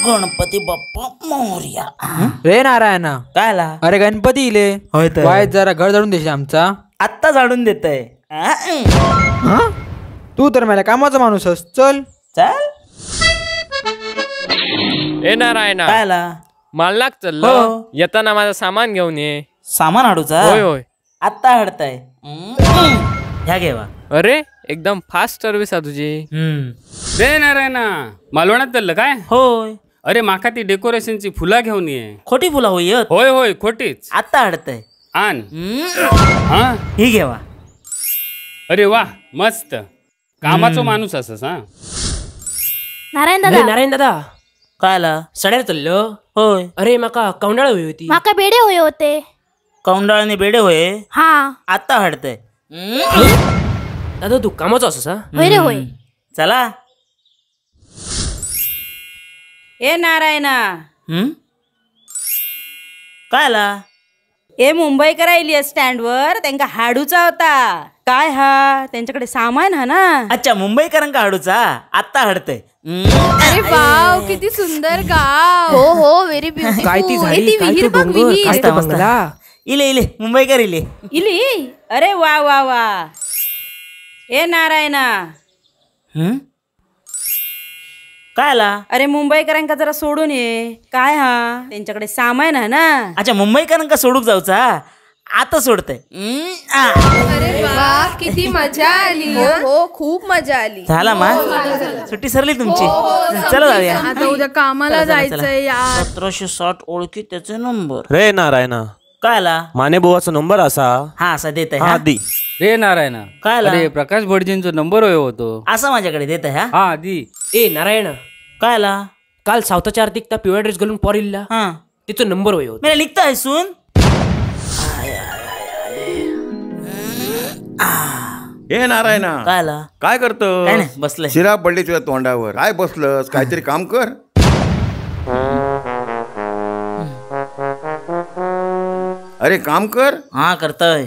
गणपती बाप्पा मोरया. रे नारायणा, काय आला? अरे गणपती इले होय तर. वाईट जरा घर जाडून देशील आमचा. आत्ता झाडून देतय. हा? तू तर मला कामाचा माणूस आहेस. चल चल. ए नारायणा, काय आला? मालनाक चाललो. हो. येताना माझं सामान घेऊन ये. सामान हाडूचा? होय होय. आत्ता हडताय. ह्या घेवा. अरे एकदम फास्ट सर्व्हिस आहे तुझी. रे नारायणा, मालवणात चाललं काय? होय. अरे माका ती डेकोरेशनची फुला घेऊन ये. खोटी फुला होयत. होय होय खोटीच. आत्ता हडताय. आण. हा ही घेवा. अरे वा मस्त. कामाचा माणूस असस. हा नारायण दादा काय आला? सड्यार चल्लो. होय. अरे माका कौंडाळ हवी होती. माका बेडे होय होते. कौंडाळने बेडे होय. हा आत्ता हडताय. दादा तू कामाचो असस. होय रे होय. चला. ए नारायणा, काय आला? ए मुंबईकर आयली स्टँडवर, त्यांका हाडूचा होता. काय हा त्यांच्याकडे सामान हा ना. अच्छा, मुंबईकरांका हाडूचा. आत्ता हडतय. अरे वाव, किती सुंदर गाव. हो हो, व्हेरी ब्युटिफुल. काय ती झाडी, काय तो डोंगर, काय तो बंगला. इले इले मुंबईकर इले. इली. अरे वा वा वा. ए नारायणा, काय आला? अरे मुंबईकरांका जरा सोडून ये. काय हा त्यांच्याकडे सामान हा ना. अच्छा, मुंबईकरांका सोडूक जाऊचा. आता सोडतय. अरे वा, किती मजा आली. हो हो, खूप मजा आली. झाला मा सुट्टी सरली तुमची. चला जाऊया. आता उद्या कामाला जायचंय यार. 1760 ओळखी त्याचे नंबर. रे नारायणा, काय आला? माने बुवाचा नंबर असा. हा असा देत हा आहे. दी. रे नारायणा, काय आला? अरे प्रकाश भटजींचा नंबर होतो. असं माझ्याकडे देत आहे. हा दी. ए नारायण, काय आला? काल सावताच्या आर्थिक त्या पिवळ्या ड्रेस घालून पोर इल्ला. हा तिचा नंबर होय होता. मला लिखता आहे सुन. हे नारायणा, काय आला? काय करतो? काय नाही, बसलंय. शिरा पडली तुझ्या तोंडावर. काय बसलंस? काहीतरी काम कर. अरे काम कर. हा करतोय.